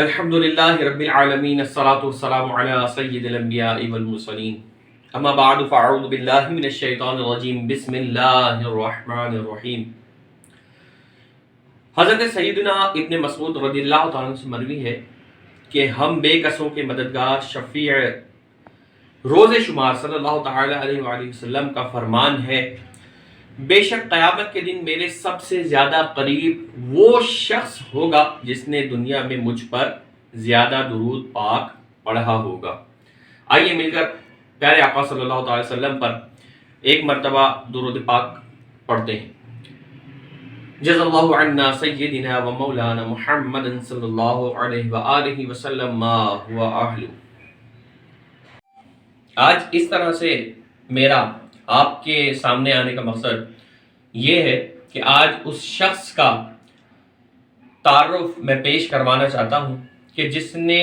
الحمد للہ رب العالمین الصلاۃ والسلام علی سید الانبیاء والمرسلین اما بعد فاعوذ باللہ من الشیطان الرجیم بسم اللہ الرحمن الرحیم۔ حضرت سیدنا ابن مسعود رضی اللہ تعالیٰ عنہ سے مروی ہے کہ ہم بے کسوں کے مددگار شفیع روز شمار صلی اللہ تعالی علیہ وآلہ وسلم کا فرمان ہے، بے شک قیامت کے دن میرے سب سے زیادہ قریب وہ شخص ہوگا جس نے دنیا میں مجھ پر زیادہ درود پاک پڑھا ہوگا۔ آئیے مل کر پیارے آقا صلی اللہ تعالی وسلم پر ایک مرتبہ درود پاک پڑھتے ہیں۔ جزا اللہ عنا سیدنا و مولانا محمد صلی اللہ علیہ وآلہ وسلم ما ہوا اہلہ۔ آج اس طرح سے میرا آپ کے سامنے آنے کا مقصد یہ ہے کہ آج اس شخص کا تعارف میں پیش کروانا چاہتا ہوں کہ جس نے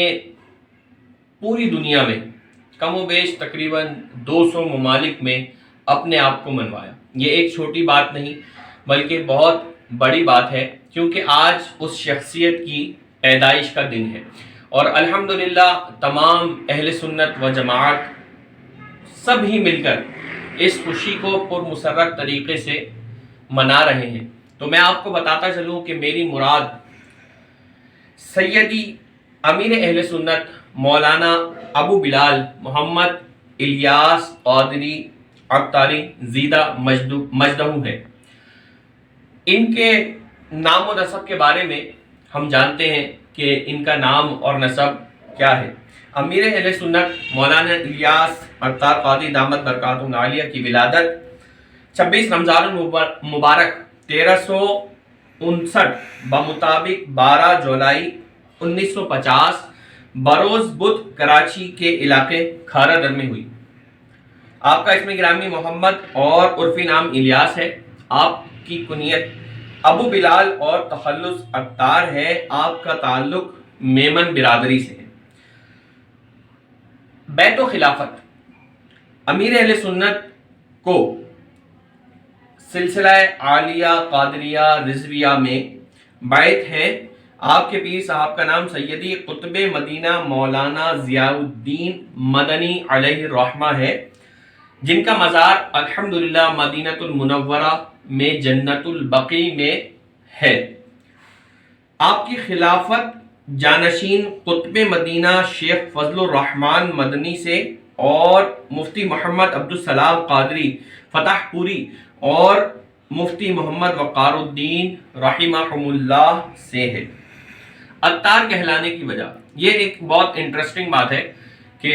پوری دنیا میں کم و بیش تقریباً 200 ممالک میں اپنے آپ کو منوایا۔ یہ ایک چھوٹی بات نہیں بلکہ بہت بڑی بات ہے، کیونکہ آج اس شخصیت کی پیدائش کا دن ہے اور الحمدللہ تمام اہل سنت و جماعت سب ہی مل کر اس خوشی کو پرمسرت طریقے سے منا رہے ہیں۔ تو میں آپ کو بتاتا چلوں کہ میری مراد سیدی امیر اہل سنت مولانا ابو بلال محمد الیاس قادری عطاری زیدہ مجدہ ہے۔ ان کے نام و نسب کے بارے میں ہم جانتے ہیں کہ ان کا نام اور نسب کیا ہے۔ امیر اہل سنت مولانا الیاس عطار قادری دامت برکاتہ عالیہ کی ولادت 26 رمضان المبارک 1359 بمطابق 12 جولائی 1950 بروز بدھ کراچی کے علاقے کھارا در میں ہوئی۔ آپ کا اسم گرامی محمد اور عرفی نام الیاس ہے۔ آپ کی کنیت ابو بلال اور تخلص عطار ہے۔ آپ کا تعلق میمن برادری سے ہے۔ بیت و خلافت امیر اہل سنت کو سلسلہ عالیہ قادریہ رضویہ میں بیعت ہیں۔ آپ کے پیر صاحب کا نام سیدی قطب مدینہ مولانا ضیاء الدین مدنی علیہ الرحمہ ہے، جن کا مزار الحمدللہ مدینہ المنورہ میں جنت البقیع میں ہے۔ آپ کی خلافت جانشین قطب مدینہ شیخ فضل الرحمن مدنی سے اور مفتی محمد عبدالسلام قادری فتح پوری اور مفتی محمد وقار الدین رحمہم اللہ سے ہے۔ عطار کہلانے کی وجہ، یہ ایک بہت انٹرسٹنگ بات ہے کہ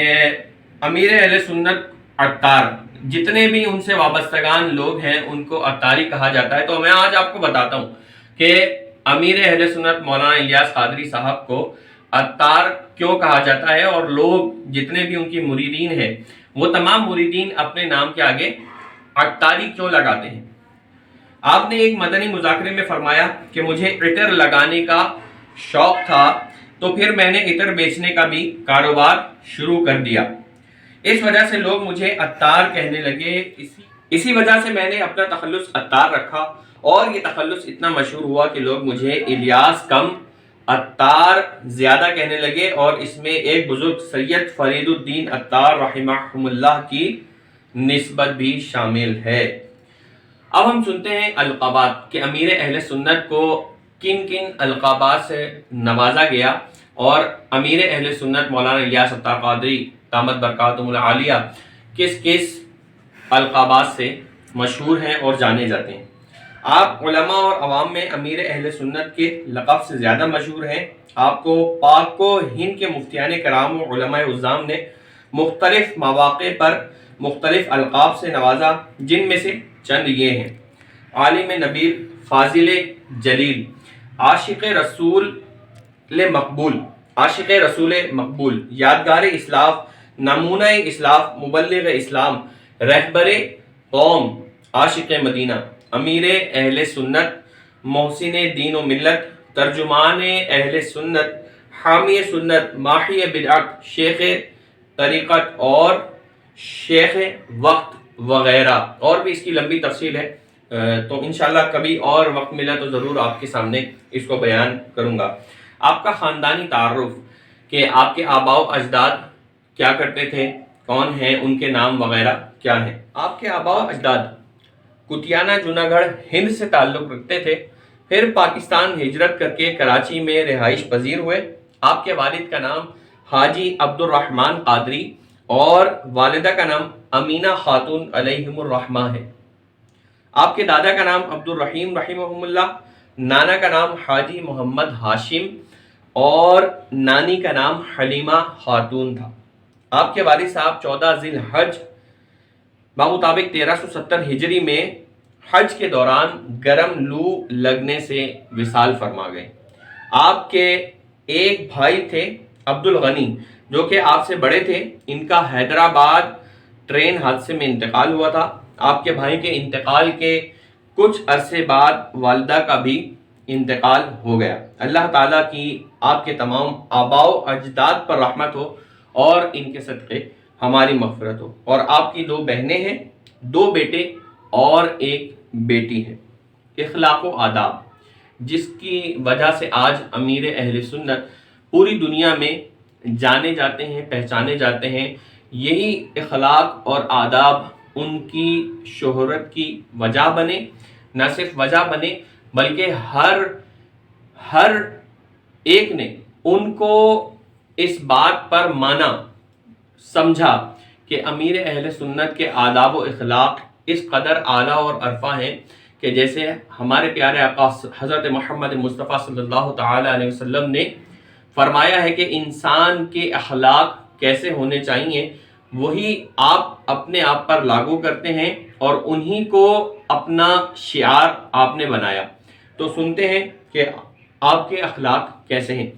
امیر اہل سنت عطار، جتنے بھی ان سے وابستگان لوگ ہیں ان کو عطاری کہا جاتا ہے۔ تو میں آج آپ کو بتاتا ہوں کہ امیر اہل سنت مولانا الیاس قادری صاحب کو عطار کیوں کہا جاتا ہے، اور لوگ جتنے بھی ان کی مریدین ہیں وہ تمام مریدین اپنے نام کے آگے عطاری کیوں لگاتے ہیں۔ آپ نے ایک مدنی مذاکرے میں فرمایا کہ مجھے عطر لگانے کا شوق تھا تو پھر میں نے عطر بیچنے کا بھی کاروبار شروع کر دیا، اس وجہ سے لوگ مجھے عطار کہنے لگے۔ اسی وجہ سے میں نے اپنا تخلص عطار رکھا اور یہ تخلص اتنا مشہور ہوا کہ لوگ مجھے الیاس کم عطار زیادہ کہنے لگے، اور اس میں ایک بزرگ سید فرید الدین عطار رحمہ اللہ کی نسبت بھی شامل ہے۔ اب ہم سنتے ہیں القابات کہ امیر اہل سنت کو کن کن القابات سے نوازا گیا، اور امیر اہل سنت مولانا الیاس عطار قادری دامت برکاتہ العالیہ کس کس القابات سے مشہور ہیں اور جانے جاتے ہیں۔ آپ علماء اور عوام میں امیر اہل سنت کے لقب سے زیادہ مشہور ہیں۔ آپ کو پاک و ہند کے مفتیان کرام و علماء عظام نے مختلف مواقع پر مختلف القاب سے نوازا، جن میں سے چند یہ ہیں: عالم نبیل، فاضل جلیل، عاشق رسول مقبول، یادگار اسلاف، نمونہ اسلاف، مبلغ اسلام، رہبر قوم، عاشق مدینہ، امیر اہل سنت، محسن دین و ملت، ترجمان اہل سنت، حامی سنت، ماحی بدعت، شیخ طریقت اور شیخ وقت وغیرہ، اور بھی اس کی لمبی تفصیل ہے، تو انشاءاللہ کبھی اور وقت ملا تو ضرور آپ کے سامنے اس کو بیان کروں گا۔ آپ کا خاندانی تعارف کہ آپ کے آباء و اجداد کیا کرتے تھے، کون ہیں، ان کے نام وغیرہ کیا ہیں۔ آپ کے آباء و اجداد کٹیانہ جوناگڑھ ہند سے تعلق رکھتے تھے، پھر پاکستان ہجرت کر کے کراچی میں رہائش پذیر ہوئے۔ آپ کے والد کا نام حاجی عبد الرحمن قادری اور والدہ کا نام امینہ خاتون علیہم الرحمہ ہے۔ آپ کے دادا کا نام عبد الرحیم رحمہم اللہ، نانا کا نام حاجی محمد ہاشم اور نانی کا نام حلیمہ خاتون تھا۔ آپ کے والد صاحب 14 ذی الحج بمطابق 1370 ہجری میں حج کے دوران گرم لو لگنے سے وصال فرما گئے۔ آپ کے ایک بھائی تھے عبد الغنی جو کہ آپ سے بڑے تھے، ان کا حیدرآباد ٹرین حادثے میں انتقال ہوا تھا۔ آپ کے بھائی کے انتقال کے کچھ عرصے بعد والدہ کا بھی انتقال ہو گیا۔ اللہ تعالیٰ کی آپ کے تمام آباء و اجداد پر رحمت ہو اور ان کے صدقے ہماری مغفرت ہو۔ اور آپ کی 2 بہنیں ہیں، 2 بیٹے اور 1 بیٹی ہے۔ اخلاق و آداب جس کی وجہ سے آج امیر اہل سنت پوری دنیا میں جانے جاتے ہیں، پہچانے جاتے ہیں، یہی اخلاق اور آداب ان کی شہرت کی وجہ بنے، نہ صرف وجہ بنے بلکہ ہر ایک نے ان کو اس بات پر مانا، سمجھا کہ امیر اہل سنت کے آداب و اخلاق اس قدر اعلیٰ اور عرفہ ہیں کہ جیسے ہمارے پیارے آقا حضرت محمد مصطفیٰ صلی اللہ تعالی علیہ وسلم نے فرمایا ہے کہ انسان کے اخلاق کیسے ہونے چاہیے، وہی آپ اپنے آپ پر لاگو کرتے ہیں اور انہی کو اپنا شعار آپ نے بنایا۔ تو سنتے ہیں کہ آپ کے اخلاق کیسے ہیں۔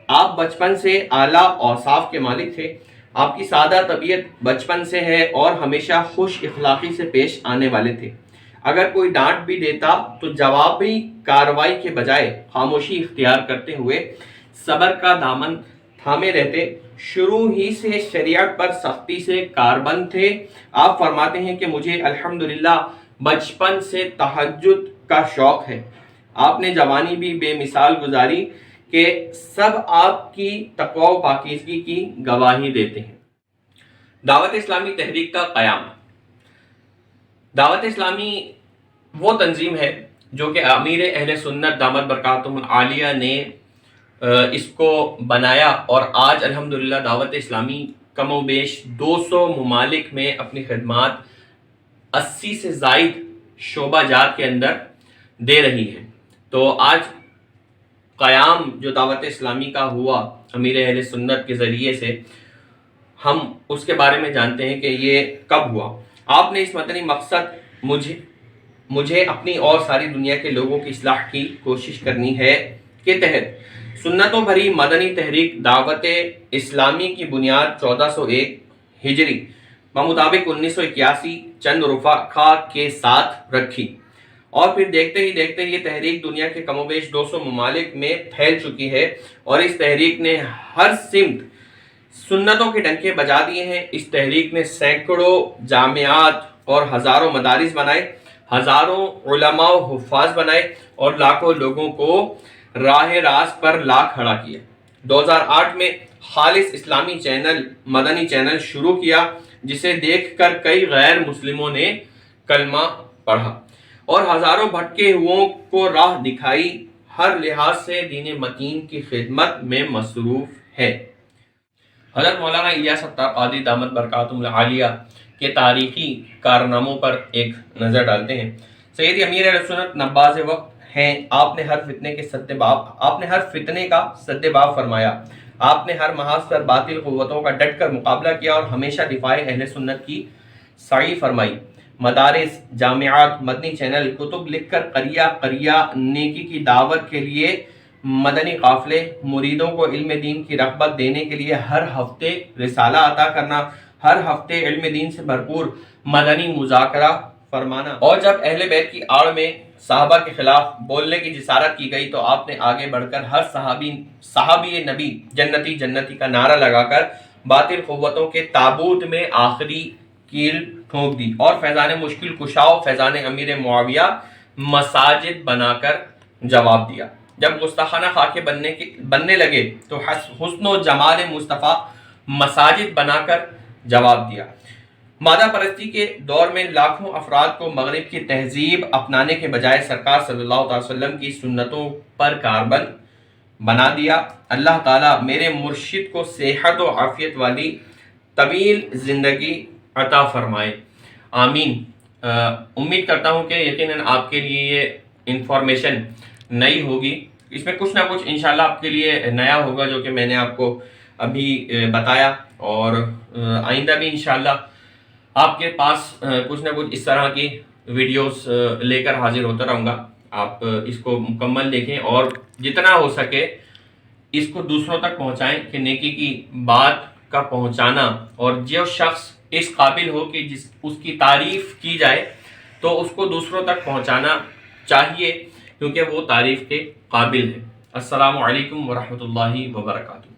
آپ بچپن سے اعلیٰ اوصاف کے مالک تھے۔ آپ کی سادہ طبیعت بچپن سے ہے اور ہمیشہ خوش اخلاقی سے پیش آنے والے تھے۔ اگر کوئی ڈانٹ بھی دیتا تو جوابی کارروائی کے بجائے خاموشی اختیار کرتے ہوئے صبر کا دامن تھامے رہتے۔ شروع ہی سے شریعت پر سختی سے کاربند تھے۔ آپ فرماتے ہیں کہ مجھے الحمدللہ بچپن سے تہجد کا شوق ہے۔ آپ نے جوانی بھی بے مثال گزاری کہ سب آپ کی تقوی و پاکیزگی کی گواہی دیتے ہیں۔ دعوت اسلامی تحریک کا قیام۔ دعوت اسلامی وہ تنظیم ہے جو کہ امیر اہل سنت دامت برکاتہم العالیہ نے اس کو بنایا اور آج الحمدللہ دعوت اسلامی کم و بیش 200 ممالک میں اپنی خدمات 80 سے زائد شعبہ جات کے اندر دے رہی ہے۔ تو آج قیام جو دعوت اسلامی کا ہوا امیر اہل سنت کے ذریعے سے، ہم اس کے بارے میں جانتے ہیں کہ یہ کب ہوا۔ آپ نے اس مدنی مقصد مجھے اپنی اور ساری دنیا کے لوگوں کی اصلاح کی کوشش کرنی ہے کے تحت سنتوں بھری مدنی تحریک دعوت اسلامی کی بنیاد 1401 ہجری بمطابق 1981 چند رفقا کے ساتھ رکھی، اور پھر دیکھتے ہی دیکھتے یہ تحریک دنیا کے کم و بیش 200 ممالک میں پھیل چکی ہے، اور اس تحریک نے ہر سمت سنتوں کے ڈنکے بجا دیے ہیں۔ اس تحریک نے سینکڑوں جامعات اور ہزاروں مدارس بنائے، ہزاروں علماء و حفاظ بنائے اور لاکھوں لوگوں کو راہ راست پر لا کھڑا کیا۔ 2008 میں خالص اسلامی چینل مدنی چینل شروع کیا، جسے دیکھ کر کئی غیر مسلموں نے کلمہ پڑھا اور ہزاروں بھٹکے ہوئوں کو راہ دکھائی۔ ہر لحاظ سے دین متین کی خدمت میں مصروف ہے۔ حضرت مولانا الیاس ستار قادری دامت برکاتہم العالیہ کے تاریخی کارناموں پر ایک نظر ڈالتے ہیں۔ سید امیر اہل سنت نباز وقت ہیں۔ آپ نے ہر فتنے کا سد باب فرمایا۔ آپ نے ہر محاذ پر باطل قوتوں کا ڈٹ کر مقابلہ کیا اور ہمیشہ دفاع اہل سنت کی سعی فرمائی۔ مدارس، جامعات، مدنی چینل، کتب لکھ کر قریہ قریہ نیکی کی دعوت کے لیے مدنی قافلے، مریدوں کو علم دین کی رغبت دینے کے لیے ہر ہفتے رسالہ عطا کرنا، ہر ہفتے علم دین سے بھرپور مدنی مذاکرہ فرمانا، اور جب اہل بیت کی آڑ میں صحابہ کے خلاف بولنے کی جسارت کی گئی تو آپ نے آگے بڑھ کر ہر صحابی نبی جنتی جنتی کا نعرہ لگا کر باطل قوتوں کے تابوت میں آخری کیل ٹھونک دی اور فیضان مشکل کشا و فیضان امیر معاویہ مساجد بنا کر جواب دیا۔ جب گستاخانہ خاکے بننے لگے تو حسن و جمال مصطفیٰ مساجد بنا کر جواب دیا۔ مادہ پرستی کے دور میں لاکھوں افراد کو مغرب کی تہذیب اپنانے کے بجائے سرکار صلی اللہ علیہ وسلم کی سنتوں پر کاربند بنا دیا۔ اللہ تعالیٰ میرے مرشد کو صحت و عافیت والی طویل زندگی عطا فرمائے، آمین۔ امید کرتا ہوں کہ یقیناً آپ کے لیے یہ انفارمیشن نئی ہوگی، اس میں کچھ نہ کچھ انشاءاللہ آپ کے لیے نیا ہوگا جو کہ میں نے آپ کو ابھی بتایا، اور آئندہ بھی انشاءاللہ آپ کے پاس کچھ نہ کچھ اس طرح کی ویڈیوز لے کر حاضر ہوتا رہوں گا۔ آپ اس کو مکمل دیکھیں اور جتنا ہو سکے اس کو دوسروں تک پہنچائیں کہ نیکی کی بات کا پہنچانا، اور جو شخص اس قابل ہو کہ اس کی تعریف کی جائے تو اس کو دوسروں تک پہنچانا چاہیے، کیونکہ وہ تعریف کے قابل ہے۔ السلام علیکم ورحمۃ اللہ وبرکاتہ۔